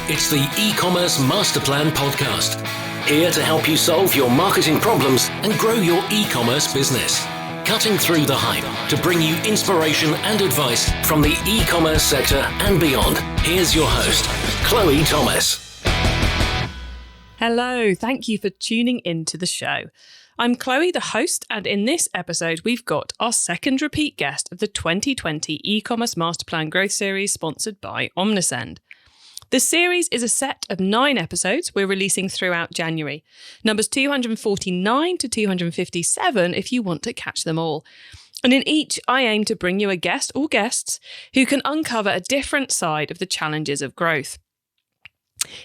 It's the eCommerce Master Plan podcast. Here to help you solve your marketing problems and grow your e-commerce business. Cutting through the hype to bring you inspiration and advice from the e-commerce sector and beyond. Here's your host, Chloe Thomas. Hello, thank you for tuning in to the show. I'm Chloe, the host, and in this episode, we've got our second repeat guest of the 2020 e-commerce Master Plan Growth Series sponsored by Omnisend. The series is a set of 9 episodes we're releasing throughout January. Numbers 249 to 257 if you want to catch them all. And in each, I aim to bring you a guest or guests who can uncover a different side of the challenges of growth.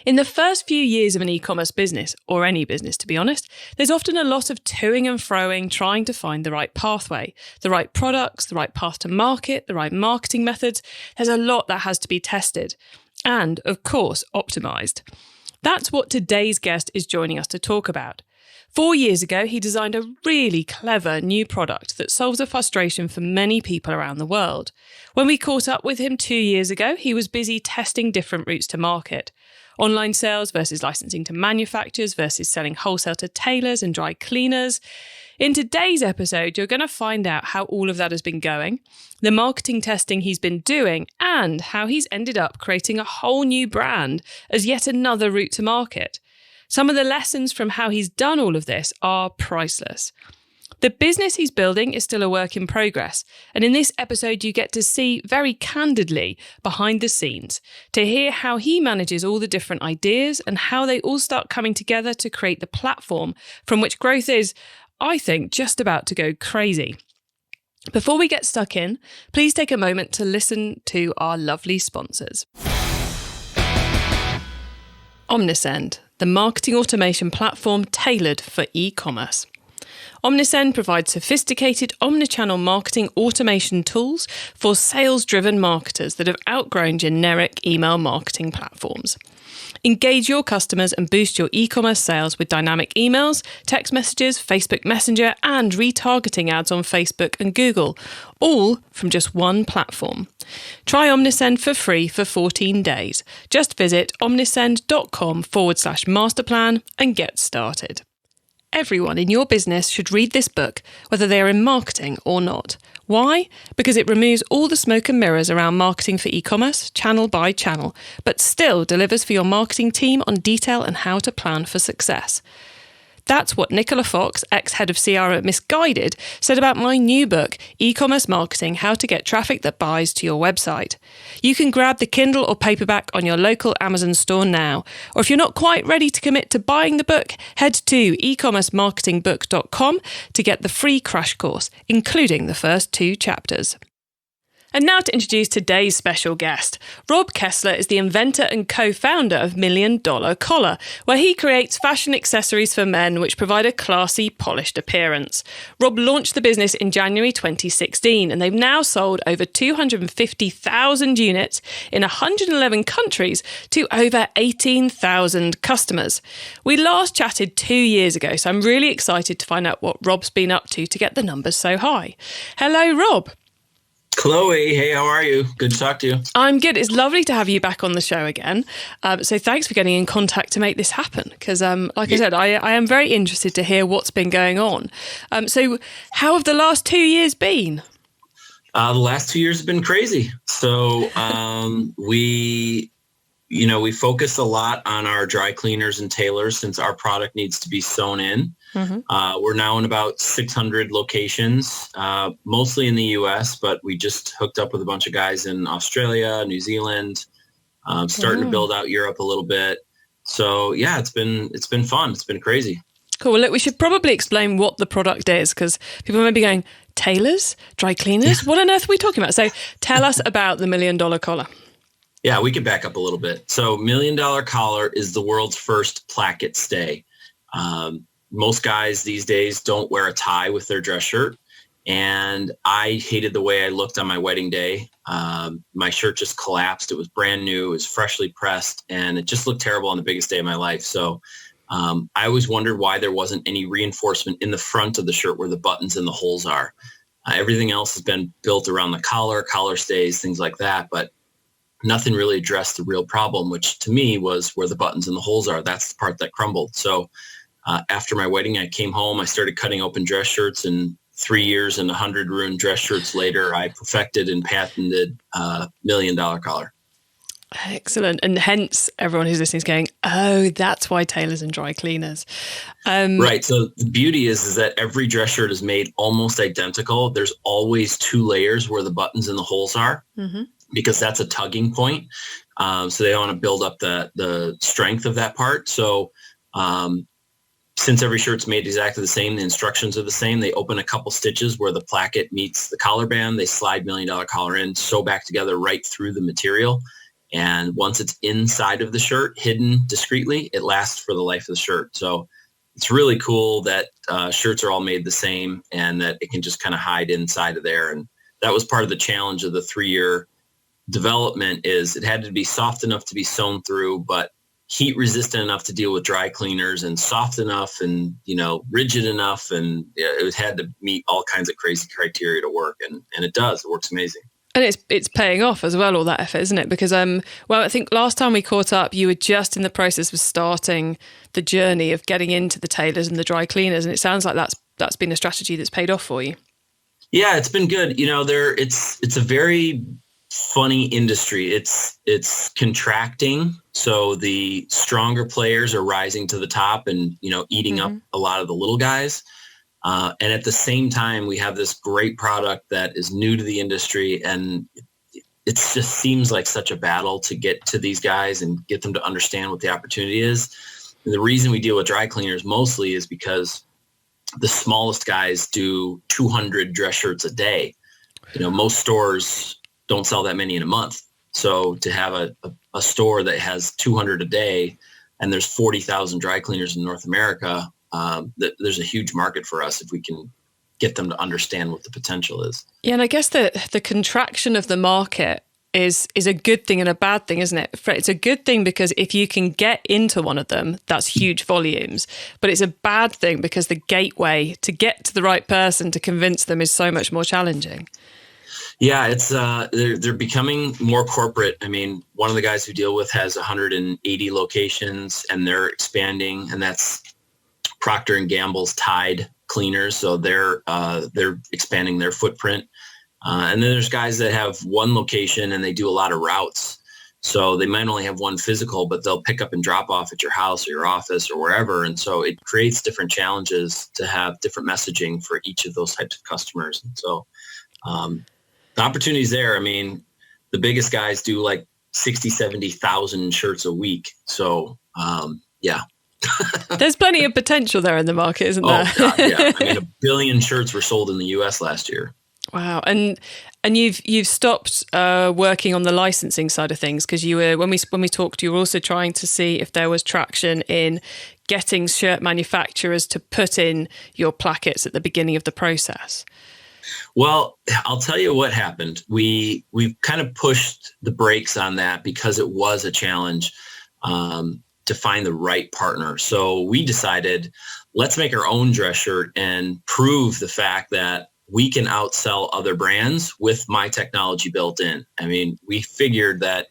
In the first few years of an e-commerce business, or any business to be honest, there's often a lot of toing and froing trying to find the right pathway, the right products, the right path to market, the right marketing methods. There's a lot that has to be tested. And, of course, optimised. That's what today's guest is joining us to talk about. 4 years ago, he designed a really clever new product that solves a frustration for many people around the world. When we caught up with him 2 years ago, he was busy testing different routes to market. Online sales versus licensing to manufacturers versus selling wholesale to tailors and dry cleaners. In today's episode, you're going to find out how all of that has been going, the marketing testing he's been doing, and how he's ended up creating a whole new brand as yet another route to market. Some of the lessons from how he's done all of this are priceless. The business he's building is still a work in progress, and in this episode you get to see very candidly behind the scenes, to hear how he manages all the different ideas and how they all start coming together to create the platform from which growth is, I think, just about to go crazy. Before we get stuck in, please take a moment to listen to our lovely sponsors. Omnisend, the marketing automation platform tailored for e-commerce. Omnisend provides sophisticated omnichannel marketing automation tools for sales-driven marketers that have outgrown generic email marketing platforms. Engage your customers and boost your e-commerce sales with dynamic emails, text messages, Facebook Messenger, and retargeting ads on Facebook and Google, all from just one platform. Try Omnisend for free for 14 days. Just visit omnisend.com/masterplan and get started. Everyone in your business should read this book, whether they are in marketing or not. Why? Because it removes all the smoke and mirrors around marketing for e-commerce, channel by channel, but still delivers for your marketing team on detail and how to plan for success. That's what Nicola Fox, ex-head of CR at Misguided, said about my new book, E-commerce Marketing, How to Get Traffic That Buys to Your Website. You can grab the Kindle or paperback on your local Amazon store now. Or if you're not quite ready to commit to buying the book, head to ecommercemarketingbook.com to get the free crash course, including the first 2 chapters. And now to introduce today's special guest. Rob Kessler is the inventor and co-founder of $1 Million Collar, where he creates fashion accessories for men which provide a classy, polished appearance. Rob launched the business in January 2016, and they've now sold over 250,000 units in 111 countries to over 18,000 customers. We last chatted 2 years ago, so I'm really excited to find out what Rob's been up to get the numbers so high. Hello, Rob. Chloe, hey, how are you? Good to talk to you. I'm good. It's lovely to have you back on the show again. So thanks for getting in contact to make this happen. Because I said, I am very interested to hear what's been going on. So how have the last 2 years been? The last 2 years have been crazy. So we focus a lot on our dry cleaners and tailors since our product needs to be sewn in. Mm-hmm. We're now in about 600 locations, mostly in the U.S., but we just hooked up with a bunch of guys in Australia, New Zealand, starting to build out Europe a little bit. So yeah, it's been fun. It's been crazy. Cool. Well, look, we should probably explain what the product is because people may be going, tailors, dry cleaners? What on earth are we talking about? So tell us about the $1 Million Collar. Yeah, we can back up a little bit. So $1 Million Collar is the world's first placket stay. Most guys these days don't wear a tie with their dress shirt. And I hated the way I looked on my wedding day. My shirt just collapsed. It was brand new. It was freshly pressed. And it just looked terrible on the biggest day of my life. So I always wondered why there wasn't any reinforcement in the front of the shirt where the buttons and the holes are. Everything else has been built around the collar stays, things like that. But nothing really addressed the real problem, which to me was where the buttons and the holes are. That's the part that crumbled. So after my wedding, I came home, I started cutting open dress shirts, and 3 years and 100 ruined dress shirts later, I perfected and patented $1 million collar. Excellent. And hence everyone who's listening is going, oh, that's why tailors and dry cleaners. Right. So the beauty is that every dress shirt is made almost identical. There's always 2 layers where the buttons and the holes are, because that's a tugging point. So they want to build up the strength of that part. So since every shirt's made exactly the same, the instructions are the same. They open a couple stitches where the placket meets the collar band. They slide $1 million collar in, sew back together right through the material. And once it's inside of the shirt, hidden discreetly, it lasts for the life of the shirt. So it's really cool that shirts are all made the same and that it can just kind of hide inside of there. And that was part of the challenge of the 3-year development, is it had to be soft enough to be sewn through, but heat resistant enough to deal with dry cleaners, and soft enough and, rigid enough. And it had to meet all kinds of crazy criteria to work. And it does. It works amazing. And it's paying off as well, all that effort, isn't it? Because, I think last time we caught up, you were just in the process of starting the journey of getting into the tailors and the dry cleaners. And it sounds like that's been a strategy that's paid off for you. Yeah, it's been good. It's a very funny industry. It's contracting. So the stronger players are rising to the top and, eating up a lot of the little guys. And at the same time, we have this great product that is new to the industry, and it just seems like such a battle to get to these guys and get them to understand what the opportunity is. And the reason we deal with dry cleaners mostly is because the smallest guys do 200 dress shirts a day. Most stores don't sell that many in a month. So to have a store that has 200 a day, and there's 40,000 dry cleaners in North America, there's a huge market for us if we can get them to understand what the potential is. Yeah, and I guess the contraction of the market is a good thing and a bad thing, isn't it? It's a good thing because if you can get into one of them, that's huge volumes. But it's a bad thing because the gateway to get to the right person to convince them is so much more challenging. Yeah, it's they're becoming more corporate. I mean, one of the guys we deal with has 180 locations, and they're expanding, and that's Procter & Gamble's Tide cleaners. So they're expanding their footprint. And then there's guys that have one location and they do a lot of routes. So they might only have one physical, but they'll pick up and drop off at your house or your office or wherever. And so it creates different challenges to have different messaging for each of those types of customers. And so the opportunity's there. I mean, the biggest guys do like 60, 70,000 shirts a week. So yeah. There's plenty of potential there in the market, isn't there? Oh, God, yeah. I mean, 1 billion shirts were sold in the US last year. Wow. And you've stopped working on the licensing side of things, because you were, when we talked, you were also trying to see if there was traction in getting shirt manufacturers to put in your plackets at the beginning of the process. Well, I'll tell you what happened. We've kind of pushed the brakes on that because it was a challenge to find the right partner. So we decided, let's make our own dress shirt and prove the fact that we can outsell other brands with my technology built in. I mean, we figured that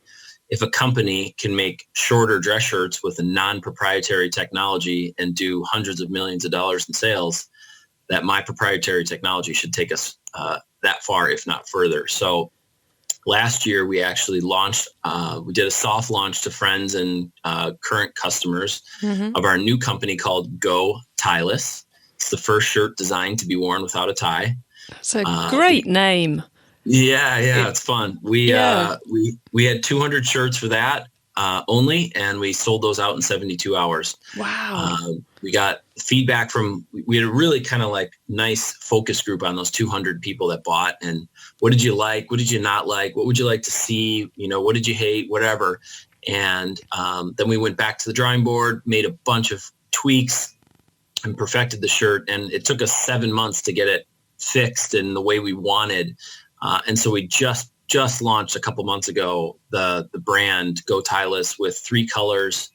if a company can make shorter dress shirts with a non-proprietary technology and do hundreds of millions of dollars in sales, that my proprietary technology should take us that far, if not further. So last year, we actually launched, we did a soft launch to friends and current customers of our new company called Go Tailors. It's the first shirt designed to be worn without a tie. It's a great name. Yeah, it's fun. We had 200 shirts for that only, and we sold those out in 72 hours. Wow. We got feedback we had a really kind of like nice focus group on those 200 people that bought, and what did you like? What did you not like? What would you like to see? What did you hate? Whatever. And then we went back to the drawing board, made a bunch of tweaks and perfected the shirt. And it took us 7 months to get it fixed in the way we wanted. And so we just launched a couple months ago, the brand Go Tailors with 3 colors.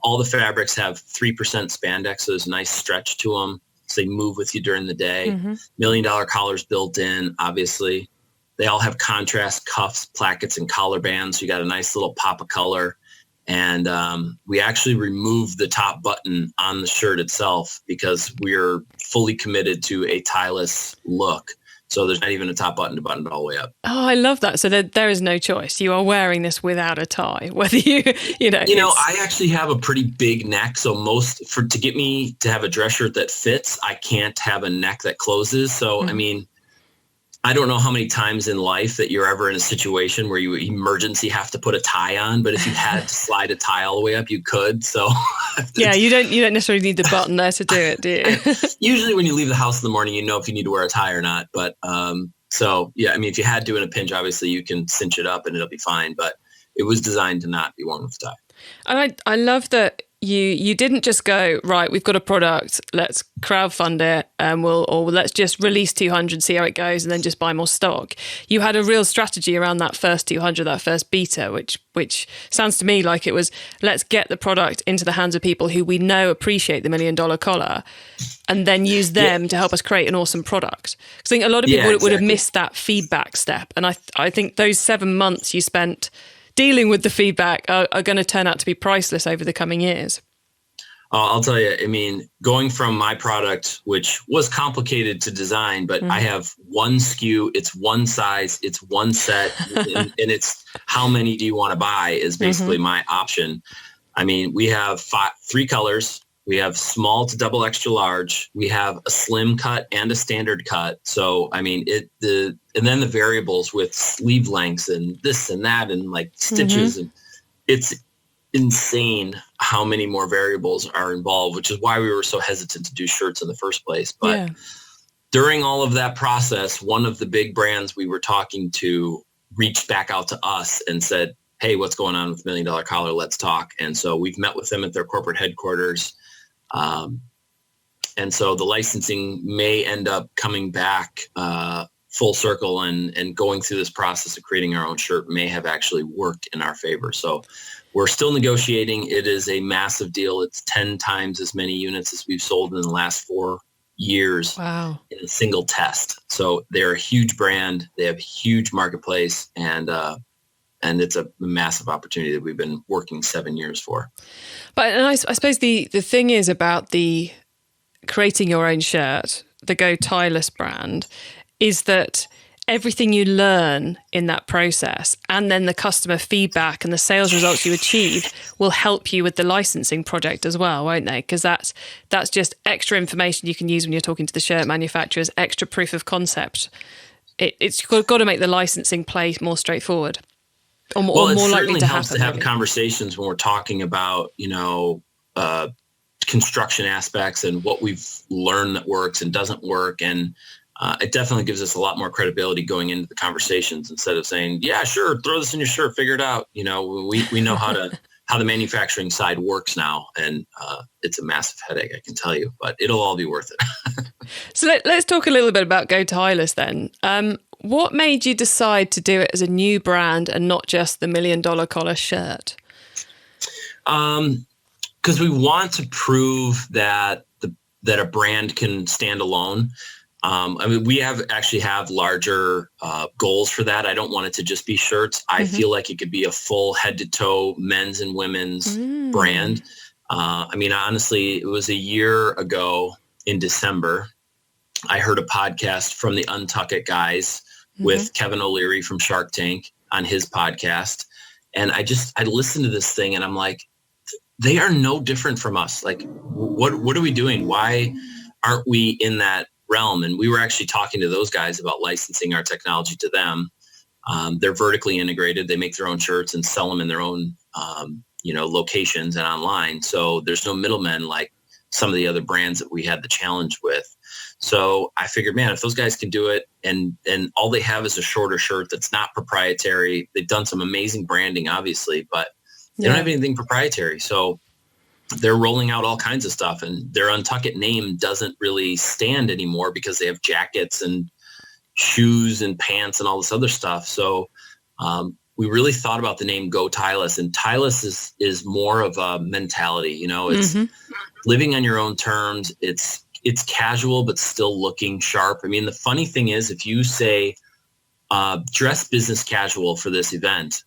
All the fabrics have 3% spandex, so there's a nice stretch to them. So they move with you during the day. $1 million collars built in, obviously. They all have contrast cuffs, plackets, and collar bands. So you got a nice little pop of color. And we actually removed the top button on the shirt itself because we're fully committed to a tieless look. So there's not even a top button to button it all the way up. Oh, I love that. So there is no choice. You are wearing this without a tie, whether you know. I actually have a pretty big neck. So to get me to have a dress shirt that fits, I can't have a neck that closes. So, I mean, I don't know how many times in life that you're ever in a situation where you emergency have to put a tie on, but if you had to slide a tie all the way up, you could. So yeah, you don't necessarily need the button there to do it, do you? Usually when you leave the house in the morning, you know if you need to wear a tie or not. But so yeah, I mean, if you had to in a pinch, obviously you can cinch it up and it'll be fine. But it was designed to not be worn with a tie. And I love that you didn't just go, right, we've got a product, let's crowdfund it and let's just release 200, see how it goes and then just buy more stock. You had a real strategy around that first 200, that first beta, which sounds to me like it was, let's get the product into the hands of people who we know appreciate the $1 million collar and then use them to help us create an awesome product. Because I think a lot of people would have missed that feedback step. And I think those 7 months you spent dealing with the feedback are going to turn out to be priceless over the coming years. I'll tell you, I mean, going from my product, which was complicated to design, but I have one SKU, it's one size, it's one set, and it's how many do you want to buy is basically my option. I mean, we have 3 colors. We have small to double extra large. We have a slim cut and a standard cut. So, I mean, and then the variables with sleeve lengths and this and that and like stitches. And it's insane how many more variables are involved, which is why we were so hesitant to do shirts in the first place. But during all of that process, one of the big brands we were talking to reached back out to us and said, hey, what's going on with $1 Million Collar? Let's talk. And so we've met with them at their corporate headquarters. And so the licensing may end up coming back full circle and going through this process of creating our own shirt may have actually worked in our favor. So we're still negotiating. It is a massive deal. It's 10 times as many units as we've sold in the last 4 years in a single test. So they're a huge brand. They have a huge marketplace and it's a massive opportunity that we've been working 7 years for. But I suppose the thing is about the creating your own shirt, the Go Tieless brand, is that everything you learn in that process and then the customer feedback and the sales results you achieve will help you with the licensing project as well, won't they? Because that's just extra information you can use when you're talking to the shirt manufacturers, extra proof of concept. It's got to make the licensing play more straightforward. Or more likely to happen. To have conversations when we're talking about, construction aspects and what we've learned that works and doesn't work. And it definitely gives us a lot more credibility going into the conversations instead of saying, yeah, sure, throw this in your shirt, figure it out. We know how the manufacturing side works now. And it's a massive headache, I can tell you, but it'll all be worth it. So let's talk a little bit about Go Tieless then. What made you decide to do it as a new brand and not just the $1 Million Collar shirt? Because we want to prove that a brand can stand alone. We have larger goals for that. I don't want it to just be shirts. I feel like it could be a full head to toe men's and women's brand. Honestly, it was a year ago in December. I heard a podcast from the Untuck It guys with Kevin O'Leary from Shark Tank on his podcast. And I listened to this thing and I'm like, they are no different from us. Like, what are we doing? Why aren't we in that realm? And we were actually talking to those guys about licensing our technology to them. They're vertically integrated. They make their own shirts and sell them in their own, locations and online. So there's no middlemen like some of the other brands that we had the challenge with. So I figured, man, if those guys can do it and all they have is a shorter shirt that's not proprietary, they've done some amazing branding, obviously, but they don't have anything proprietary. So they're rolling out all kinds of stuff and their Untuck It name doesn't really stand anymore because they have jackets and shoes and pants and all this other stuff. So we really thought about the name Go Tieless, and Tieless is more of a mentality. It's living on your own terms. It's casual, but still looking sharp. I mean, the funny thing is if you say dress business casual for this event.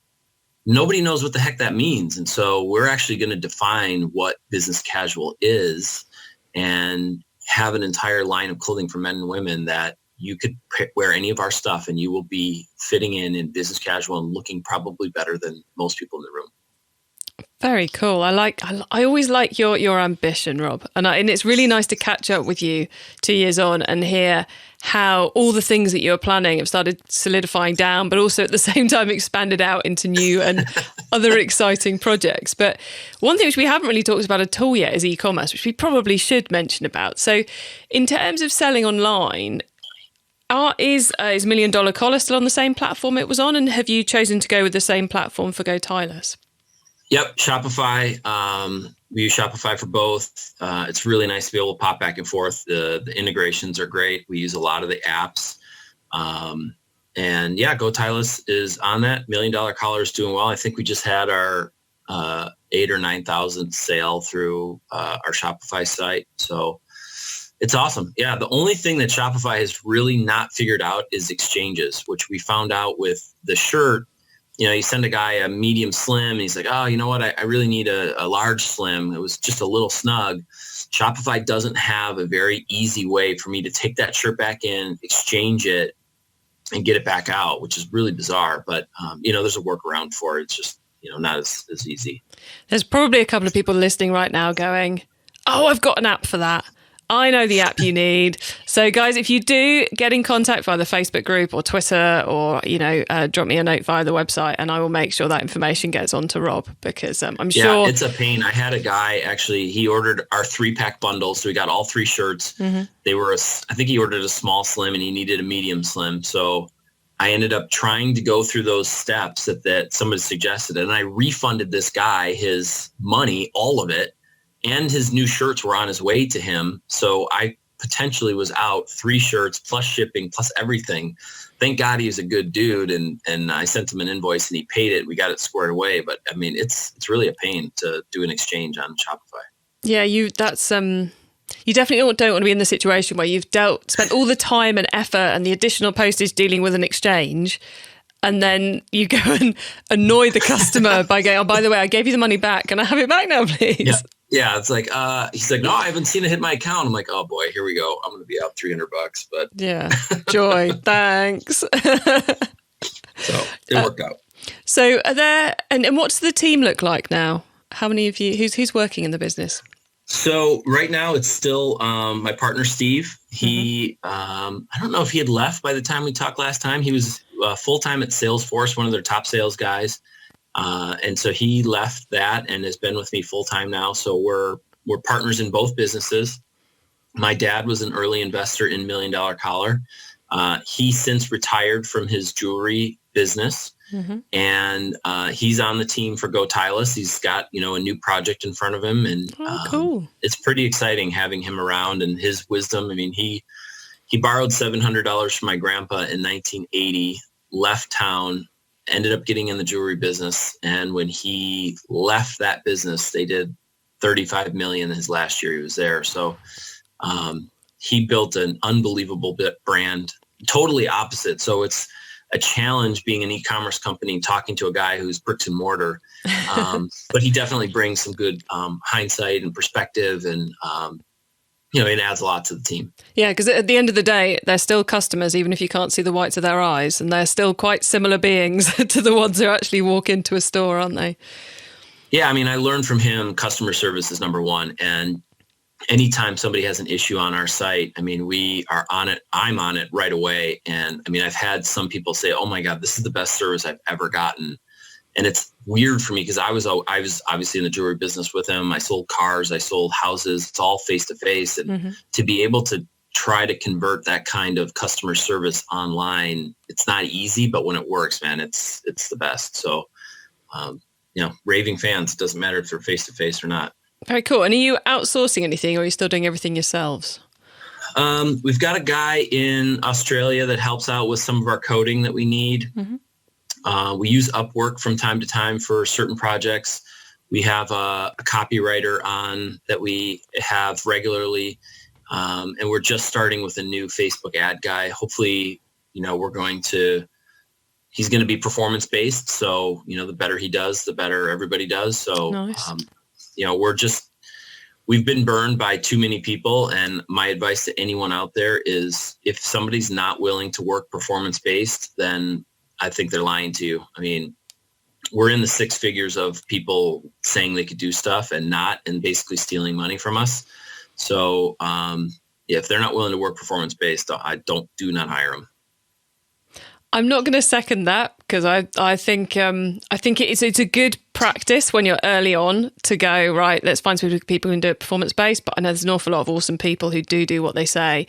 Nobody knows what the heck that means. And so we're actually going to define what business casual is and have an entire line of clothing for men and women that you could wear any of our stuff and you will be fitting in business casual and looking probably better than most people in the room. Very cool. I always like your ambition, Rob. And it's really nice to catch up with you 2 years on and hear how all the things that you were planning have started solidifying down, but also at the same time expanded out into new and other exciting projects. But one thing which we haven't really talked about at all yet is e-commerce, which we probably should mention about. So in terms of selling online, is $1 Million Collar still on the same platform it was on? And have you chosen to go with the same platform for Go Tailors? Yep, Shopify. We use Shopify for both. It's really nice to be able to pop back and forth. The integrations are great. We use a lot of the apps. And yeah, Go Tailors is on that. $1 Million Collar is doing well. I think we just had our 8,000 or 9,000 sale through our Shopify site. So it's awesome. Yeah, the only thing that Shopify has really not figured out is exchanges, which we found out with the shirt. You send a guy a medium slim and he's like, oh, you know what? I really need a large slim. It was just a little snug. Shopify doesn't have a very easy way for me to take that shirt back in, exchange it, and get it back out, which is really bizarre. But, there's a workaround for it. It's just, not as easy. There's probably a couple of people listening right now going, oh, I've got an app for that. I know the app you need. So guys, if you do, get in contact via the Facebook group or Twitter or, drop me a note via the website and I will make sure that information gets on to Rob because I'm sure. Yeah, it's a pain. I had a guy actually, he ordered our 3-pack bundle. So we got all 3 shirts. Mm-hmm. They were, I think he ordered a small slim and he needed a medium slim. So I ended up trying to go through those steps that somebody suggested. And I refunded this guy his money, all of it. And his new shirts were on his way to him. So I potentially was out 3 shirts plus shipping plus everything. Thank God he was a good dude. And I sent him an invoice and he paid it. We got it squared away. But I mean, it's really a pain to do an exchange on Shopify. Yeah, you definitely don't want to be in the situation where you've spent all the time and effort and the additional postage dealing with an exchange. And then you go and annoy the customer by going, oh, by the way, I gave you the money back. Can I have it back now, please? Yeah, it's like, he's like, no, I haven't seen it hit my account. I'm like, oh boy, here we go. I'm going to be out $300, but yeah, joy, thanks. So it worked out. So are there, and what's the team look like now? How many of you, who's working in the business? So right now it's still my partner, Steve. He, I don't know if he had left by the time we talked last time. He was full-time at Salesforce, one of their top sales guys. And so he left that and has been with me full-time now. So we're partners in both businesses. My dad was an early investor in $1 Million Collar. He since retired from his jewelry business. Mm-hmm. And he's on the team for Go Tailors. He's got, a new project in front of him. And cool. It's pretty exciting having him around and his wisdom. I mean, he borrowed $700 from my grandpa in 1980, left town, ended up getting in the jewelry business. And when he left that business, they did $35 million his last year he was there. So he built an unbelievable brand, totally opposite. So it's a challenge being an e-commerce company, talking to a guy who's bricks and mortar. But he definitely brings some good hindsight and perspective and, it adds a lot to the team. Yeah, because at the end of the day, they're still customers, even if you can't see the whites of their eyes. And they're still quite similar beings to the ones who actually walk into a store, aren't they? Yeah, I mean, I learned from him customer service is number one. And anytime somebody has an issue on our site, I mean, we are on it. I'm on it right away. And I mean, I've had some people say, oh my God, this is the best service I've ever gotten. And it's weird for me because I was obviously in the jewelry business with him. I sold cars, I sold houses. It's all face-to-face. And to be able to try to convert that kind of customer service online, it's not easy, but when it works, man, it's the best. So, raving fans, it doesn't matter if they're face-to-face or not. Very cool. And are you outsourcing anything or are you still doing everything yourselves? We've got a guy in Australia that helps out with some of our coding that we need. Mm-hmm. We use Upwork from time to time for certain projects. We have a copywriter on that we have regularly. And we're just starting with a new Facebook ad guy. Hopefully, we're going to he's going to be performance based. So, the better he does, the better everybody does. So, Nice. we've been burned by too many people. And my advice to anyone out there is if somebody's not willing to work performance based, then I think they're lying to you. I mean, we're in the six figures of people saying they could do stuff and not, and basically stealing money from us. So, if they're not willing to work performance based, do not hire them. I'm not going to second that because I think it's a good practice when you're early on to go, right, let's find some people who can do it performance based. But I know there's an awful lot of awesome people who do what they say.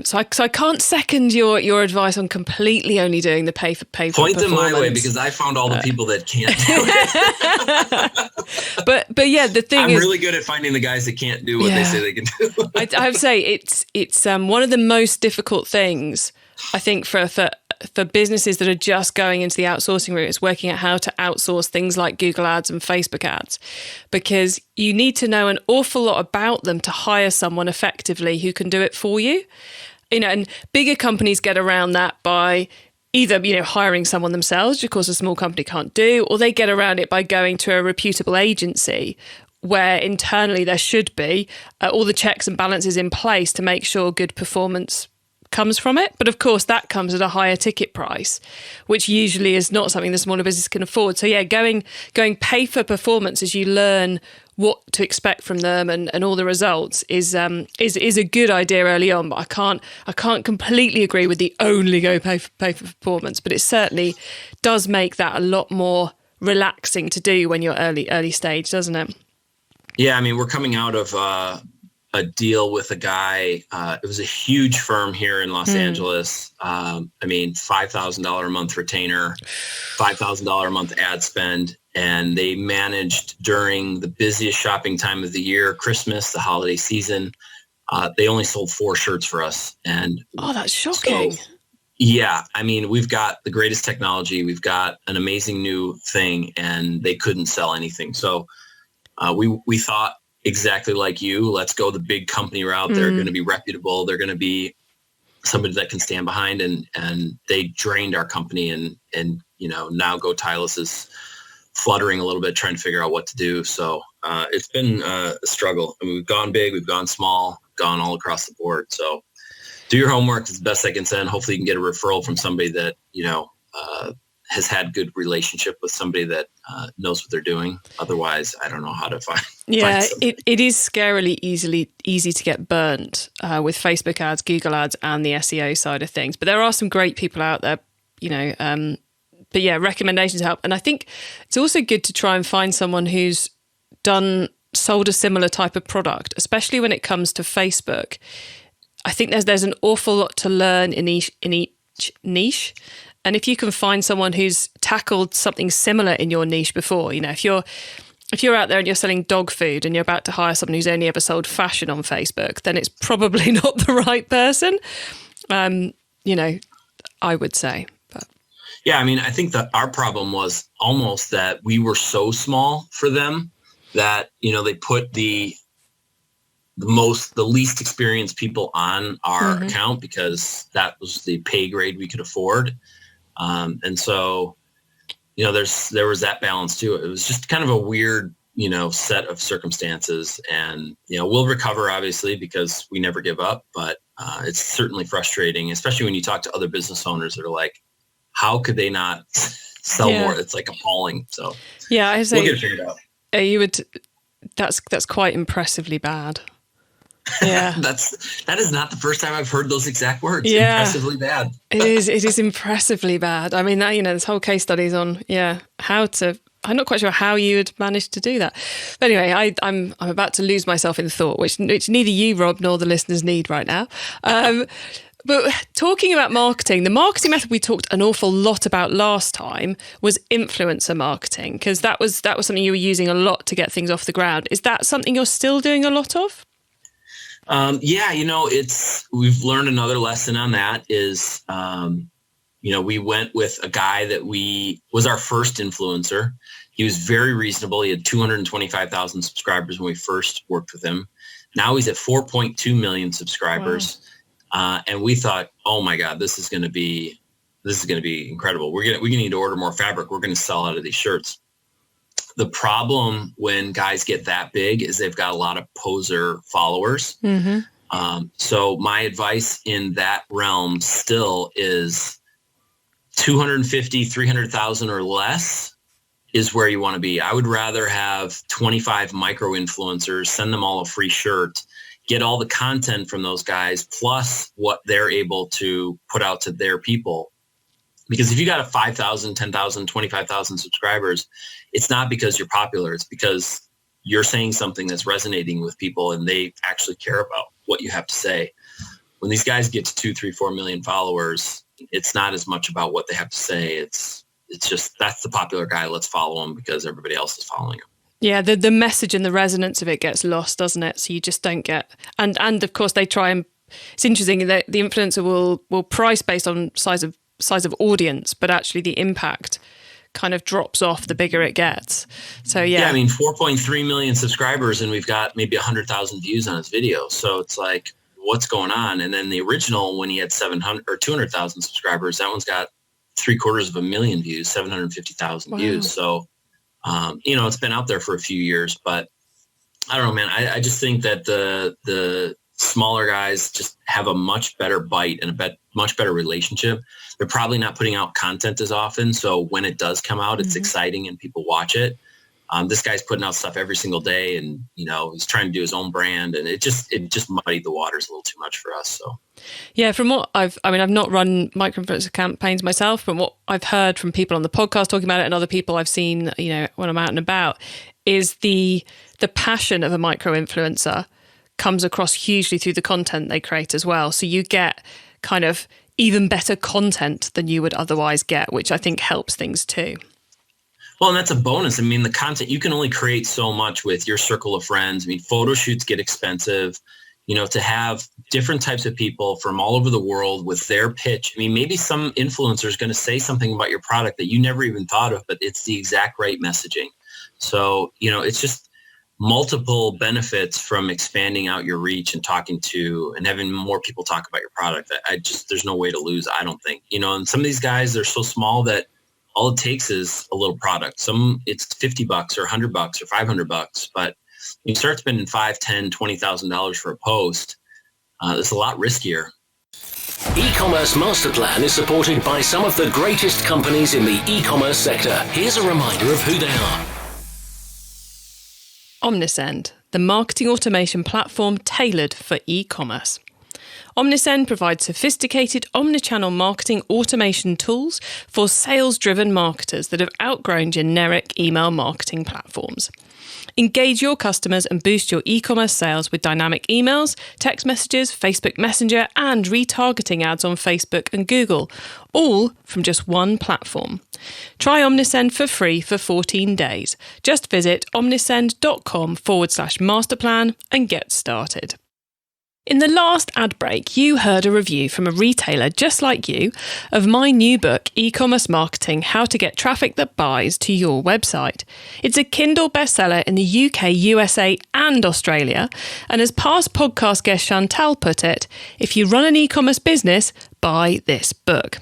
So I can't second your advice on completely only doing the pay for Point them my way because I found all the people that can't do it. but yeah, the thing I'm really good at finding the guys that can't do what they say they can do. I would say it's one of the most difficult things I think for businesses that are just going into the outsourcing route. Is working out how to outsource things like Google ads and Facebook ads, because you need to know an awful lot about them to hire someone effectively who can do it for you. And bigger companies get around that by either, hiring someone themselves, which of course a small company can't do, or they get around it by going to a reputable agency where internally there should be all the checks and balances in place to make sure good performance comes from it. But of course that comes at a higher ticket price, which usually is not something the smaller business can afford. So yeah, going pay for performance as you learn what to expect from them and all the results is a good idea early on. But I can't completely agree with the only go pay for performance, but it certainly does make that a lot more relaxing to do when you're early stage, doesn't it? Yeah, I mean, we're coming out of a deal with a guy. It was a huge firm here in Los Angeles. $5,000 a month retainer, $5,000 a month ad spend. And they managed during the busiest shopping time of the year, Christmas, the holiday season. They only sold 4 shirts for us. And that's shocking. So, yeah, I mean, we've got the greatest technology. We've got an amazing new thing, and they couldn't sell anything. So we thought, exactly like you, let's go the big company route. They're going to be reputable. They're going to be somebody that can stand behind, and they drained our company, and now Go Tailors is fluttering a little bit, trying to figure out what to do. So it's been a struggle. I mean, we've gone big, we've gone small, gone all across the board. So do your homework. It's the best I can send. Hopefully you can get a referral from somebody that, has had good relationship with somebody that knows what they're doing. Otherwise, I don't know how to find. Yeah, it is scarily easy to get burnt with Facebook ads, Google ads, and the SEO side of things. But there are some great people out there, but yeah, recommendations help. And I think it's also good to try and find someone who's sold a similar type of product, especially when it comes to Facebook. I think there's an awful lot to learn in each niche. And if you can find someone who's tackled something similar in your niche before, if you're out there and you're selling dog food and you're about to hire someone who's only ever sold fashion on Facebook, then it's probably not the right person. I would say. But yeah, I mean, I think that our problem was almost that we were so small for them that, they put the least experienced people on our account because that was the pay grade we could afford. And so, there was that balance too. It was just kind of a weird, set of circumstances, and, we'll recover obviously because we never give up, but, it's certainly frustrating, especially when you talk to other business owners that are like, how could they not sell more? It's like appalling. So yeah, I say, we'll get it figured out. That's quite impressively bad. Yeah, that is not the first time I've heard those exact words. Yeah. Impressively bad. It is impressively bad. I mean, that, this whole case studies on I'm not quite sure how you would manage to do that. But anyway, I'm about to lose myself in thought, which neither you, Rob, nor the listeners need right now. But talking about marketing, the marketing method we talked an awful lot about last time was influencer marketing, because that was something you were using a lot to get things off the ground. Is that something you're still doing a lot of? Yeah, we've learned another lesson on that is, we went with a guy that was our first influencer. He was very reasonable. He had 225,000 subscribers when we first worked with him. Now he's at 4.2 million subscribers. Wow. And we thought, oh my God, this is going to be this is going to be incredible. We're going to need to order more fabric. We're going to sell out of these shirts. The problem when guys get that big is they've got a lot of poser followers. Mm-hmm. So my advice in that realm still is 250, 300,000 or less is where you want to be. I would rather have 25 micro influencers, send them all a free shirt, get all the content from those guys, plus what they're able to put out to their people. Because if you got a 5,000, 10,000, 25,000 subscribers, it's not because you're popular. It's because you're saying something that's resonating with people and they actually care about what you have to say. When these guys get to 2, 3, 4 million followers, it's not as much about what they have to say. It's just, that's the popular guy. Let's follow him because everybody else is following him. Yeah, the message and the resonance of it gets lost, doesn't it? So you just don't get, and of course they try and, it's interesting that the influencer will price based on size of audience, but actually the impact kind of drops off the bigger it gets. So yeah. I mean, 4.3 million subscribers and we've got maybe 100,000 views on his video. So it's like, what's going on? And then the original, when he had 700 or 200,000 subscribers, that one's got 750,000 views, 750,000 views. So, it's been out there for a few years, but I don't know, man. I just think that the smaller guys just have a much better bite and much better relationship. They're probably not putting out content as often. So when it does come out, it's exciting and people watch it. This guy's putting out stuff every single day and, he's trying to do his own brand and it just muddied the waters a little too much for us. So. Yeah, from what I've not run micro-influencer campaigns myself, but what I've heard from people on the podcast talking about it and other people I've seen, when I'm out and about, is the passion of a micro-influencer comes across hugely through the content they create as well. So you get kind of even better content than you would otherwise get, which I think helps things too. Well, and that's a bonus. I mean, the content, you can only create so much with your circle of friends. I mean, photo shoots get expensive. To have different types of people from all over the world with their pitch. I mean, maybe some influencer is going to say something about your product that you never even thought of, but it's the exact right messaging. So, it's just multiple benefits from expanding out your reach and talking to and having more people talk about your product. There's no way to lose, I don't think. And some of these guys, they're so small that all it takes is a little product. Some it's $50 or $100 or $500, but you start spending $5,000, $10,000, $20,000 for a post. It's a lot riskier. E-commerce Master Plan is supported by some of the greatest companies in the e-commerce sector. Here's a reminder of who they are. Omnisend, the marketing automation platform tailored for e-commerce. Omnisend provides sophisticated omnichannel marketing automation tools for sales-driven marketers that have outgrown generic email marketing platforms. Engage your customers and boost your e-commerce sales with dynamic emails, text messages, Facebook Messenger, and retargeting ads on Facebook and Google, all from just one platform. Try Omnisend for free for 14 days. Just visit omnisend.com/masterplan and get started. In the last ad break, you heard a review from a retailer just like you of my new book, eCommerce Marketing, How to Get Traffic That Buys to Your Website. It's a Kindle bestseller in the UK, USA and Australia. And as past podcast guest Chantal put it, if you run an e-commerce business, buy this book.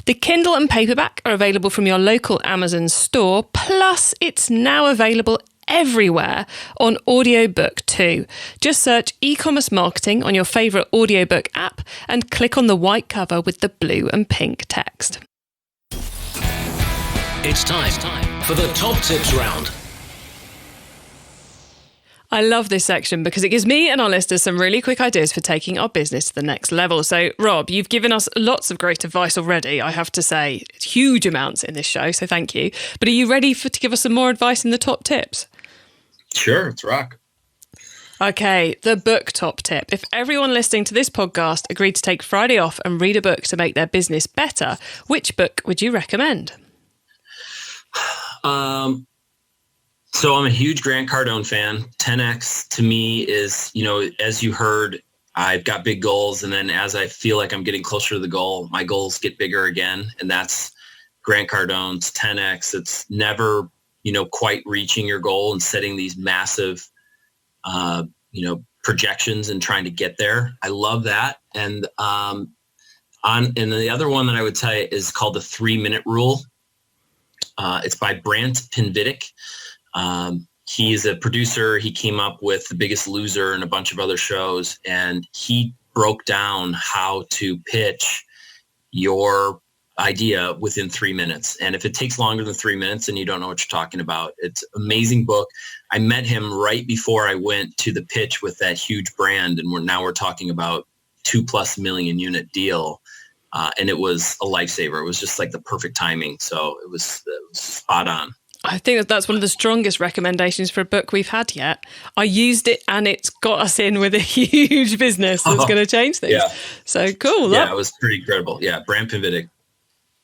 The Kindle and paperback are available from your local Amazon store, plus it's now available everywhere on audiobook too. Just search e-commerce marketing on your favourite audiobook app and click on the white cover with the blue and pink text. It's time for the top tips round. I love this section because it gives me and our listeners some really quick ideas for taking our business to the next level. So, Rob, you've given us lots of great advice already, I have to say. Huge amounts in this show, so thank you. But are you ready to give us some more advice in the top tips? Sure, let's rock. Okay, the book top tip. If everyone listening to this podcast agreed to take Friday off and read a book to make their business better, which book would you recommend? So I'm a huge Grant Cardone fan. 10X to me is, as you heard, I've got big goals. And then as I feel like I'm getting closer to the goal, my goals get bigger again. And that's Grant Cardone's 10X. It's never quite reaching your goal and setting these massive, projections and trying to get there. I love that. And And the other one that I would tell you is called the 3-minute rule. It's by Brant Pinvidic. He's a producer. He came up with The Biggest Loser and a bunch of other shows, and he broke down how to pitch your idea within 3 minutes. And if it takes longer than 3 minutes, then you don't know what you're talking about. It's an amazing book. I met him right before I went to the pitch with that huge brand, and we're talking about 2+ million unit deal. And it was a lifesaver. It was just like the perfect timing. So it was spot on. I think that's one of the strongest recommendations for a book we've had yet. I used it and it's got us in with a huge business that's going to change things. Yeah. So cool. Yeah, it was pretty incredible. Yeah, Brant Pinvidic.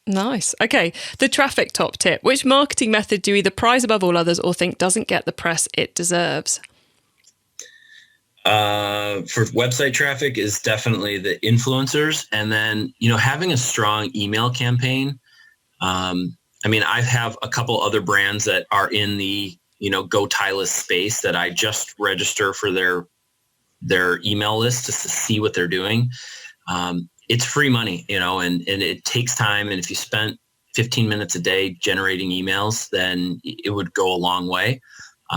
Nice. Okay. The traffic top tip. Which marketing method do you either prize above all others or think doesn't get the press it deserves? For website traffic is definitely the influencers. And then, having a strong email campaign. I have a couple other brands that are in the, go tailors space that I just register for their email list just to see what they're doing. It's free money, and it takes time. And if you spent 15 minutes a day generating emails, then it would go a long way.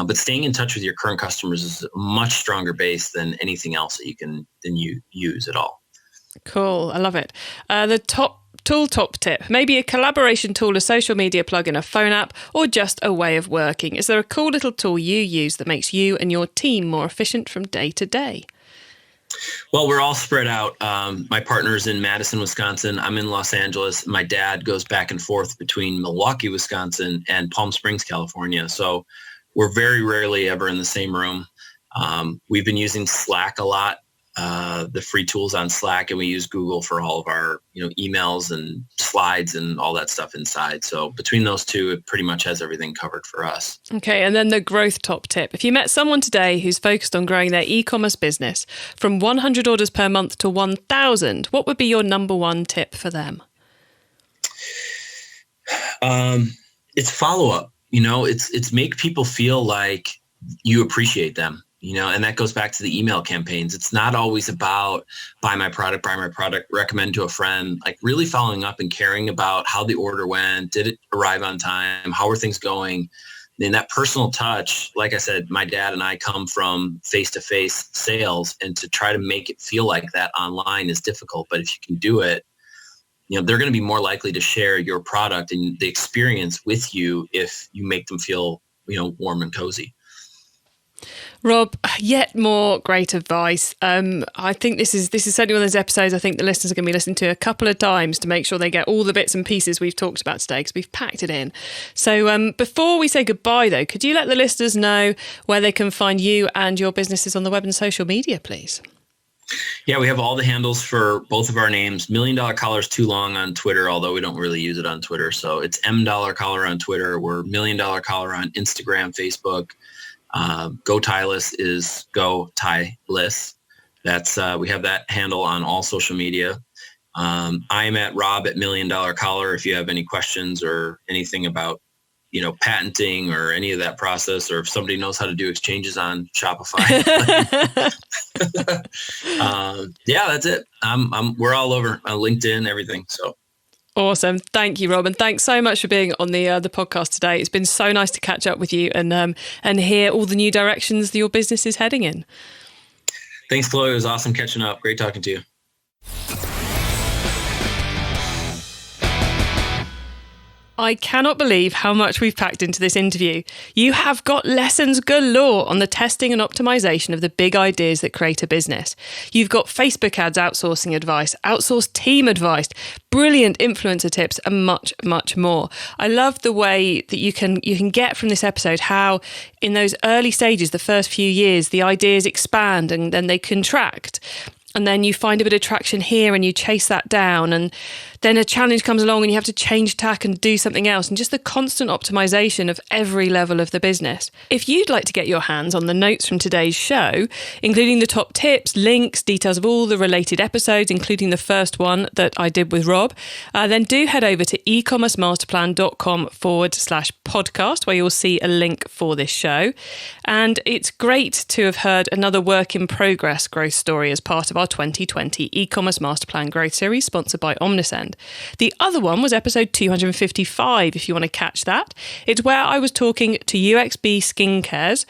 But staying in touch with your current customers is a much stronger base than anything else that you use at all. Cool. I love it. The top tip, maybe a collaboration tool, a social media plugin, a phone app, or just a way of working. Is there a cool little tool you use that makes you and your team more efficient from day to day? Well, we're all spread out. My partner's in Madison, Wisconsin. I'm in Los Angeles. My dad goes back and forth between Milwaukee, Wisconsin and Palm Springs, California. So we're very rarely ever in the same room. We've been using Slack a lot, the free tools on Slack, and we use Google for all of our emails and slides and all that stuff inside. So between those two, it pretty much has everything covered for us. Okay, and then the growth top tip. If you met someone today who's focused on growing their e-commerce business from 100 orders per month to 1,000, what would be your number one tip for them? It's follow-up. It's make people feel like you appreciate them, and that goes back to the email campaigns. It's not always about buy my product, recommend to a friend, like really following up and caring about how the order went. Did it arrive on time? How are things going? And that personal touch, like I said, my dad and I come from face-to-face sales, and to try to make it feel like that online is difficult. But if you can do it, they're going to be more likely to share your product and the experience with you if you make them feel, warm and cozy. Rob, yet more great advice. I think this is certainly one of those episodes I think the listeners are going to be listening to a couple of times to make sure they get all the bits and pieces we've talked about today, because we've packed it in. So before we say goodbye, though, could you let the listeners know where they can find you and your businesses on the web and social media, please? Yeah, we have all the handles for both of our names. $1 Million Collar is too long on Twitter, although we don't really use it on Twitter. So it's $M Collar on Twitter. We're $1 Million Collar on Instagram, Facebook. Go tailors is Go tailors. That's we have that handle on all social media. I'm at Rob at $1 Million Collar. If you have any questions or anything about patenting or any of that process, or if somebody knows how to do exchanges on Shopify. Yeah, that's it. We're all over LinkedIn, everything. So. Awesome. Thank you, Rob. And thanks so much for being on the podcast today. It's been so nice to catch up with you and hear all the new directions that your business is heading in. Thanks, Chloe. It was awesome catching up. Great talking to you. I cannot believe how much we've packed into this interview. You have got lessons galore on the testing and optimization of the big ideas that create a business. You've got Facebook ads outsourcing advice, outsourced team advice, brilliant influencer tips, and much, much more. I love the way that you can get from this episode how in those early stages, the first few years, the ideas expand and then they contract. And then you find a bit of traction here and you chase that down. And then a challenge comes along and you have to change tack and do something else. And just the constant optimization of every level of the business. If you'd like to get your hands on the notes from today's show, including the top tips, links, details of all the related episodes, including the first one that I did with Rob, then do head over to ecommercemasterplan.com/podcast, where you'll see a link for this show. And it's great to have heard another work in progress growth story as part of our our 2020 e-commerce master plan growth series sponsored by Omnisend. The other one was episode 255, if you want to catch that. It's where I was talking to UXB Skincare's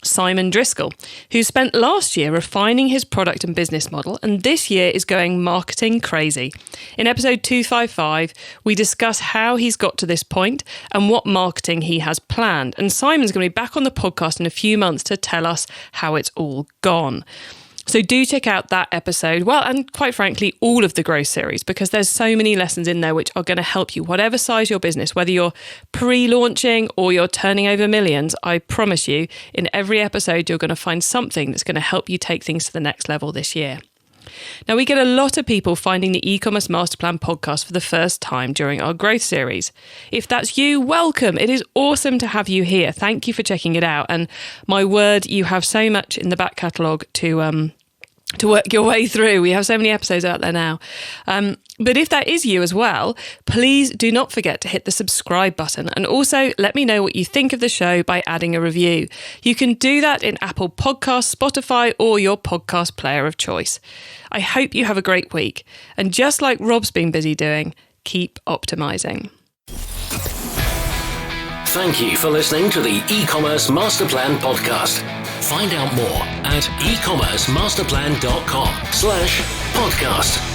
Simon Driscoll, who spent last year refining his product and business model, and this year is going marketing crazy. In episode 255, we discuss how he's got to this point and what marketing he has planned. And Simon's going to be back on the podcast in a few months to tell us how it's all gone. So do check out that episode, well, and quite frankly, all of the growth series, because there's so many lessons in there which are going to help you, whatever size your business, whether you're pre-launching or you're turning over millions. I promise you, in every episode, you're going to find something that's going to help you take things to the next level this year. Now, we get a lot of people finding the e-commerce master plan podcast for the first time during our growth series. If that's you, welcome. It is awesome to have you here. Thank you for checking it out. And my word, you have so much in the back catalogue to work your way through. We have so many episodes out there now. But if that is you as well, please do not forget to hit the subscribe button, and also let me know what you think of the show by adding a review. You can do that in Apple Podcasts, Spotify, or your podcast player of choice. I hope you have a great week. And just like Rob's been busy doing, keep optimizing. Thank you for listening to the e-commerce master plan podcast. Find out more at ecommercemasterplan.com/podcast.